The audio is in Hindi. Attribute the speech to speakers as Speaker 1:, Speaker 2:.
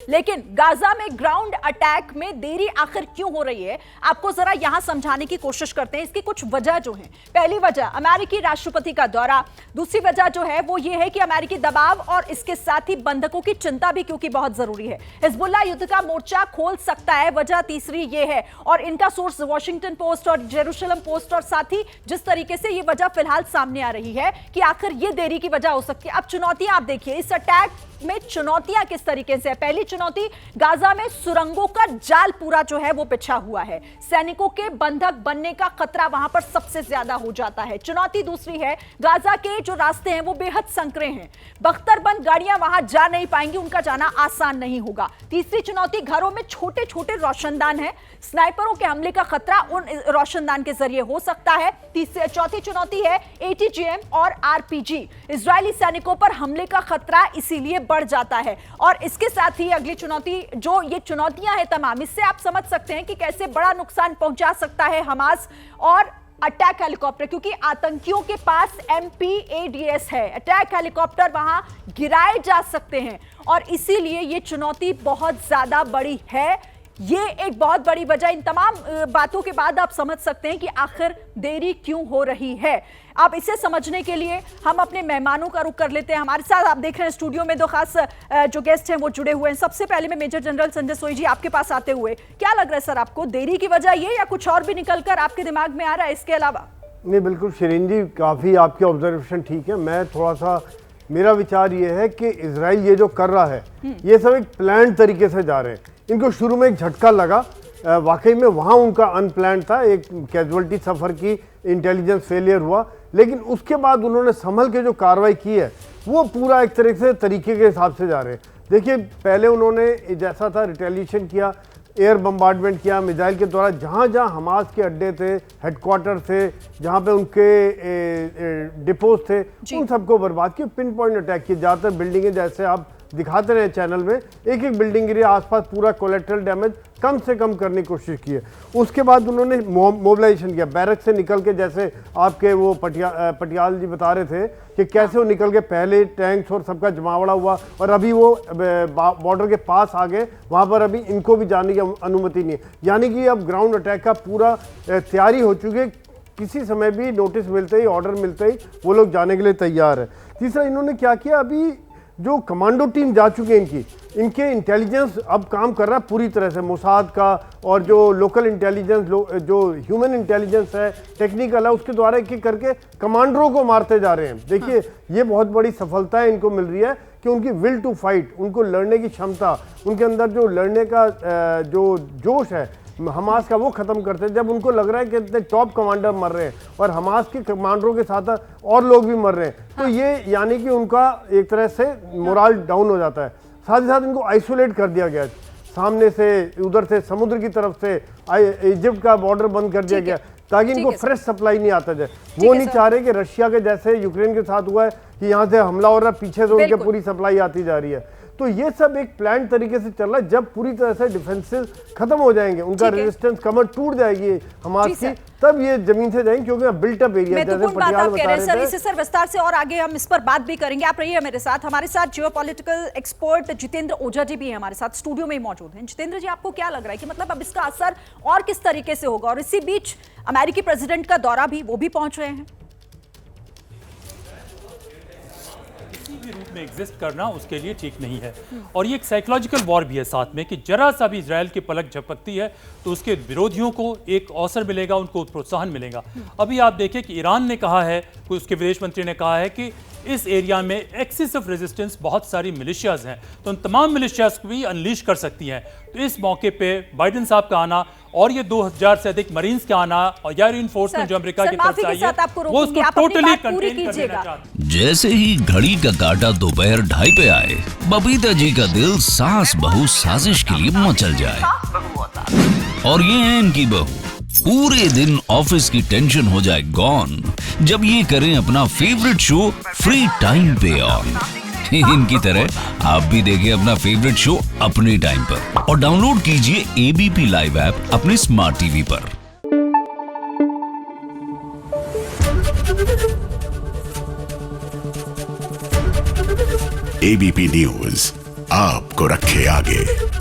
Speaker 1: लेकिन गाजा में ग्राउंड अटैक में देरी आखिर क्यों हो रही है, आपको जरा यहां समझाने की कोशिश करते हैं। इसकी कुछ वजह जो है, पहली वजह अमेरिकी राष्ट्रपति का दौरा, दूसरी वजह जो है वो ये है कि अमेरिकी दबाव और इसके साथ ही बंधकों की चिंता भी क्योंकि बहुत जरूरी है। हिजबुल्लाह युद्ध का मोर्चा खोल सकता है, वजह तीसरी ये है। और इनका सोर्स वॉशिंगटन पोस्ट और जेरूशलम पोस्ट और साथ ही जिस तरीके से ये वजह फिलहाल सामने आ रही है कि आखिर ये देरी की वजह हो सकती है। अब चुनौतियां आप देखिए, इस अटैक में चुनौतियां किस तरीके से है। पहली चुनौती, गाजा में सुरंगों का जाल पूरा जो है वो बिछा हुआ है, सैनिकों के बंधक बनने का खतरा वहां पर सबसे ज्यादा हो जाता है। चुनौती दूसरी है, गाजा के जो रास्ते हैं वो बेहद संकरे हैं, बख्तरबंद गाड़ियां वहां जा नहीं पाएंगी, उनका जाना आसान नहीं होगा। तीसरी चुनौती, घरों में छोटे छोटे रोशनदान हैं, स्नाइपरों के हमले का खतरा उन रोशनदान के जरिए हो सकता है। चौथी चुनौती है ATGM और RPG, इजरायली सैनिकों पर हमले का खतरा इसीलिए बढ़ जाता है। और इसके साथ ही अगली चुनौती, जो ये चुनौतियां हैं तमाम, इससे आप समझ सकते हैं कि कैसे बड़ा नुकसान पहुंचा सकता है हमास और अटैक हेलीकॉप्टर, क्योंकि आतंकियों के पास MPADS है, अटैक हेलीकॉप्टर वहां गिराए जा सकते हैं और इसीलिए ये चुनौती बहुत ज्यादा बड़ी है। ये एक बहुत बड़ी वजह, इन तमाम बातों के बाद आप समझ सकते हैं कि आखिर देरी क्यों हो रही है। अब इसे समझने के लिए हम अपने मेहमानों का रुख कर लेते हैं। हमारे साथ आप देख रहे हैं स्टूडियो में दो खास जो गेस्ट हैं वो जुड़े हुए हैं। सबसे पहले मैं मेजर जनरल संजय सोई जी आपके पास आते हुए, क्या लग रहा है सर आपको, देरी की वजह ये या कुछ और भी निकलकर आपके दिमाग में आ रहा है इसके अलावा?
Speaker 2: नहीं, बिल्कुल शिरीन जी, काफ़ी आपके ऑब्जर्वेशन ठीक है। मैं थोड़ा सा, मेरा विचार ये है कि इजराइल ये जो कर रहा है ये सब एक प्लान तरीके से जा रहे हैं। इनको शुरू में एक झटका लगा, वाकई में वहाँ उनका अनप्लान था, एक कैजुअल्टी सफ़र की, इंटेलिजेंस फेलियर हुआ, लेकिन उसके बाद उन्होंने संभल के जो कार्रवाई की है वो पूरा एक तरह से तरीके के हिसाब से जा रहे हैं। देखिए, पहले उन्होंने जैसा था रिटेलिएशन किया, एयर बम्बार्डमेंट किया मिसाइल के द्वारा, जहाँ जहाँ हमास के अड्डे थे, हेडक्वार्टर थे, जहाँ पे उनके डिपोज थे, उन सबको बर्बाद किया, पिन पॉइंट अटैक किए। ज़्यादातर बिल्डिंगें जैसे आप दिखाते रहे चैनल में, एक एक बिल्डिंग गिरी, आसपास पूरा कोलेट्रल डैमेज कम से कम करने की कोशिश की है। उसके बाद उन्होंने मोबिलाइजेशन किया, बैरक से निकल के, जैसे आपके वो पटियाल जी बता रहे थे कि कैसे वो निकल के पहले टैंक्स और सबका जमावड़ा हुआ और अभी वो बॉर्डर के पास आ गए, वहाँ पर अभी इनको भी जाने की अनुमति नहीं है। यानी कि अब ग्राउंड अटैक का पूरा तैयारी हो चुकी है, किसी समय भी नोटिस मिलते ही, ऑर्डर मिलते ही वो लोग जाने के लिए तैयार है। तीसरा, इन्होंने क्या किया, अभी जो कमांडो टीम जा चुकी है इनके इंटेलिजेंस अब काम कर रहा है पूरी तरह से, मोसाद का और जो लोकल इंटेलिजेंस, जो ह्यूमन इंटेलिजेंस है, टेक्निकल है, उसके द्वारा एक एक करके कमांडरों को मारते जा रहे हैं। देखिए, ये बहुत बड़ी सफलता है इनको मिल रही है कि उनकी विल टू फाइट, उनको लड़ने की क्षमता, उनके अंदर जो लड़ने का जो जोश है हमास का, वो खत्म करते हैं। जब उनको लग रहा है कि इतने टॉप कमांडर मर रहे हैं और हमास के कमांडरों के साथ और लोग भी मर रहे हैं, तो ये यानी कि उनका एक तरह से मोरल डाउन हो जाता है। साथ ही साथ इनको आइसोलेट कर दिया गया, सामने से, उधर से, समुद्र की तरफ से इजिप्ट का बॉर्डर बंद कर दिया गया ताकि इनको फ्रेश सप्लाई नहीं आता जाए। वो नहीं चाह रहे कि रशिया के जैसे यूक्रेन के साथ हुआ है कि यहाँ से हमला हो रहा है, पीछे से उनके पूरी सप्लाई आती जा रही है। तो ये सब एक प्लान तरीके से चल रहा है। जब पूरी तरह से डिफेंसेस खत्म हो जाएंगे, उनका रेजिस्टेंस कमर टूट जाएगी हमास की, तब ये जमीन से जाएंगे, क्योंकि बिल्ट अप एरिया जैसे पटियाल बता रहे थे।
Speaker 1: इसे सर विस्तार से और आगे हम इस पर बात भी करेंगे। आप रहिए मेरे साथ। हमारे साथ जियोपॉलिटिकल एक्सपर्ट जितेंद्र ओझा जी भी हैं, हमारे साथ स्टूडियो में ही मौजूद हैं। जितेंद्र जी, आपको क्या लग रहा है कि मतलब अब इसका असर और किस तरीके से होगा? और इसी बीच अमेरिकी प्रेसिडेंट का दौरा भी, वो भी पहुंच रहे हैं।
Speaker 3: रूप में एग्जिस्ट करना उसके लिए ठीक नहीं है, और ये एक साइकोलॉजिकल वॉर भी है साथ में, कि जरा सा भी इजराइल की पलक झपकती है तो उसके विरोधियों को एक अवसर मिलेगा, उनको प्रोत्साहन मिलेगा। अभी आप देखें कि ईरान ने कहा है, उसके विदेश मंत्री ने कहा है कि इस एरिया में एक्सिस ऑफ रेजिस्टेंस बहुत सारी मिलिशियाज हैं, तो उन तमाम मिलिशियाज को भी अनलीश कर सकती हैं। तो इस मौके पे बाइडेन साहब का आना और ये 2000 से अधिक मरीन्स का आना और या रीइंफोर्समेंट जो अमेरिका की तरफ से आई है, वो उसको टोटली कंटेन कर देना चाहते हैं।
Speaker 4: जैसे ही घड़ी का काटा दोपहर 2:30 पे आए, बबीता जी का दिल सास बहू साजिश के लिए मचल जाए। और ये है इनकी बहू, पूरे दिन ऑफिस की टेंशन हो जाए गॉन जब ये करें अपना फेवरेट शो फ्री टाइम पे ऑन। इनकी तरह आप भी देखें अपना फेवरेट शो अपने टाइम पर और डाउनलोड कीजिए ABP लाइव ऐप अपने स्मार्ट टीवी पर।
Speaker 5: ABP न्यूज आपको रखे आगे।